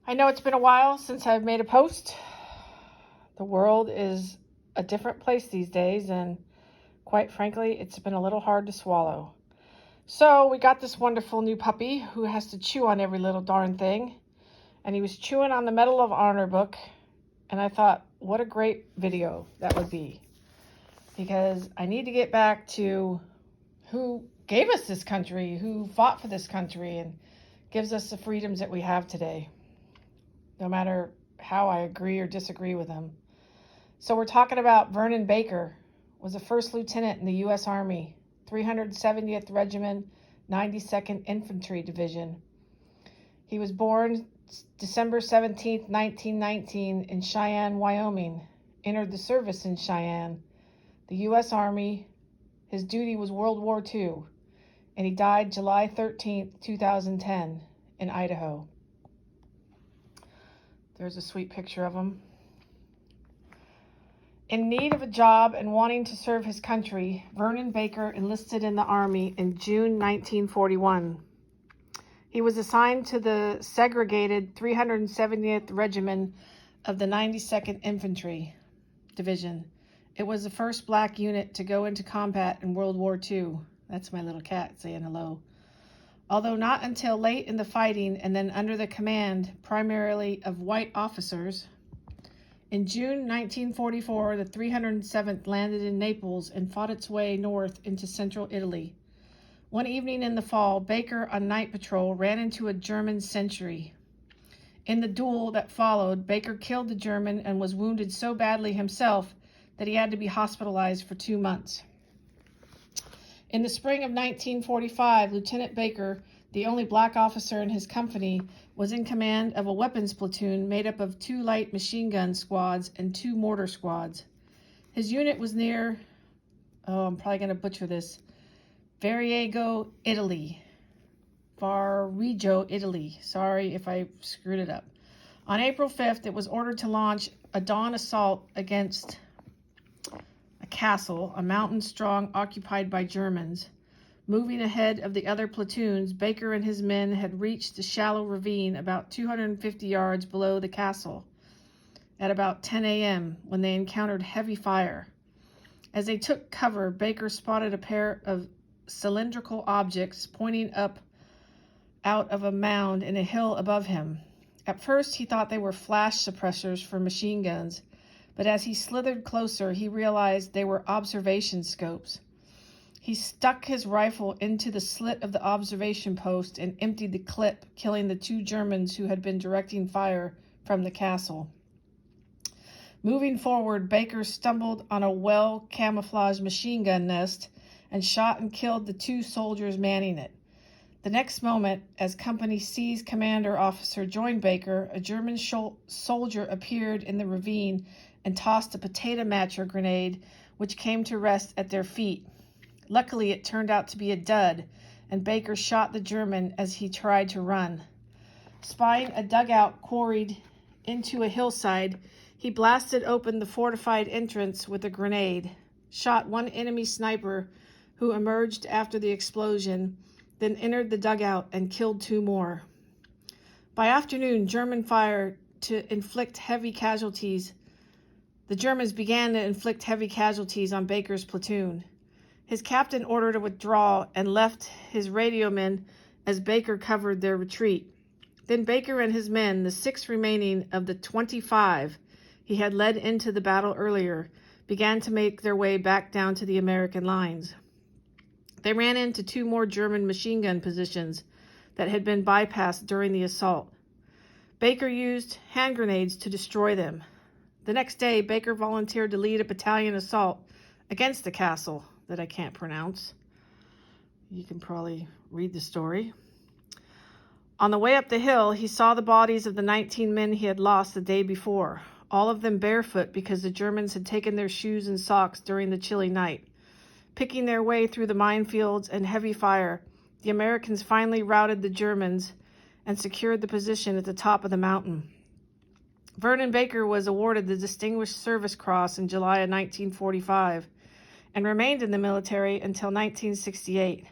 I know it's been a while since I've made a post. The world is a different place these days, and quite frankly, it's been a little hard to swallow. So we got this wonderful new puppy who has to chew on every little darn thing, and he was chewing on the Medal of Honor book, and I thought, what a great video that would be, because I need to get back to who gave us this country, who fought for this country, and gives us the freedoms that we have today, no matter how I agree or disagree with him. So we're talking about Vernon Baker, was a first lieutenant in the U.S. Army, 370th Regiment, 92nd Infantry Division. He was born December 17, 1919 in Cheyenne, Wyoming, entered the service in Cheyenne, the U.S. Army. His duty was World War II, and he died July 13, 2010 in Idaho. There's a sweet picture of him. In need of a job and wanting to serve his country, Vernon Baker enlisted in the Army in June 1941. He was assigned to the segregated 370th Regiment of the 92nd Infantry Division. It was the first black unit to go into combat in World War II. That's my little cat saying hello. Although not until late in the fighting and then under the command primarily of white officers. In June 1944, the 307th landed in Naples and fought its way north into central Italy. One evening in the fall, Baker on night patrol ran into a German sentry. In the duel that followed, Baker killed the German and was wounded so badly himself that he had to be hospitalized for 2 months. In the spring of 1945, Lieutenant Baker, the only black officer in his company, was in command of a weapons platoon made up of 2 light machine gun squads and 2 mortar squads. His unit was near, I'm probably going to butcher this, Variego, Italy. Italy. Sorry if I screwed it up. On April 5th, it was ordered to launch a dawn assault against a castle, a mountain strong occupied by Germans. Moving ahead of the other platoons, Baker and his men had reached a shallow ravine about 250 yards below the castle at about 10 a.m. when they encountered heavy fire. As they took cover, Baker spotted a pair of cylindrical objects pointing up out of a mound in a hill above him. At first, he thought they were flash suppressors for machine guns, but as he slithered closer, he realized they were observation scopes. He stuck his rifle into the slit of the observation post and emptied the clip, killing the 2 Germans who had been directing fire from the castle. Moving forward, Baker stumbled on a well-camouflaged machine gun nest and shot and killed the 2 soldiers manning it. The next moment, as Company C's commander officer joined Baker, a German soldier appeared in the ravine and tossed a potato matcher grenade, which came to rest at their feet. Luckily, it turned out to be a dud, and Baker shot the German as he tried to run. Spying a dugout quarried into a hillside, he blasted open the fortified entrance with a grenade, shot 1 enemy sniper who emerged after the explosion, then entered the dugout and killed 2 more. By afternoon, the Germans began to inflict heavy casualties on Baker's platoon. His captain ordered a withdrawal and left his radio men as Baker covered their retreat. Then Baker and his men, the 6 remaining of the 25 he had led into the battle earlier, began to make their way back down to the American lines. They ran into 2 more German machine gun positions that had been bypassed during the assault. Baker used hand grenades to destroy them. The next day, Baker volunteered to lead a battalion assault against the castle that I can't pronounce. You can probably read the story. On the way up the hill, he saw the bodies of the 19 men he had lost the day before, all of them barefoot because the Germans had taken their shoes and socks during the chilly night. Picking their way through the minefields and heavy fire, the Americans finally routed the Germans and secured the position at the top of the mountain. Vernon Baker was awarded the Distinguished Service Cross in July of 1945 and remained in the military until 1968.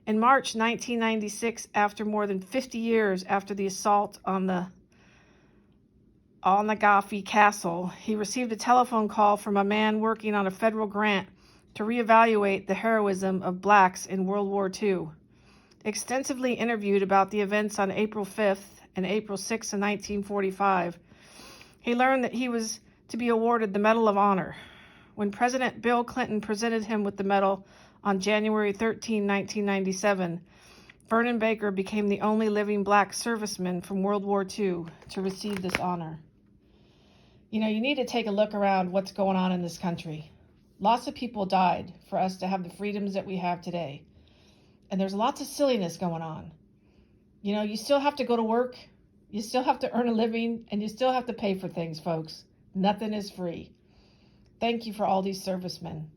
In March 1996, after more than 50 years after the assault on the Al-Nagafi Castle, he received a telephone call from a man working on a federal grant to reevaluate the heroism of blacks in World War II. Extensively interviewed about the events on April 5th and April 6th of 1945, he learned that he was to be awarded the Medal of Honor. When President Bill Clinton presented him with the medal on January 13, 1997, Vernon Baker became the only living black serviceman from World War II to receive this honor. You know, you need to take a look around what's going on in this country. Lots of people died for us to have the freedoms that we have today. And there's lots of silliness going on. You know, you still have to go to work, you still have to earn a living, and you still have to pay for things, folks. Nothing is free. Thank you for all these servicemen.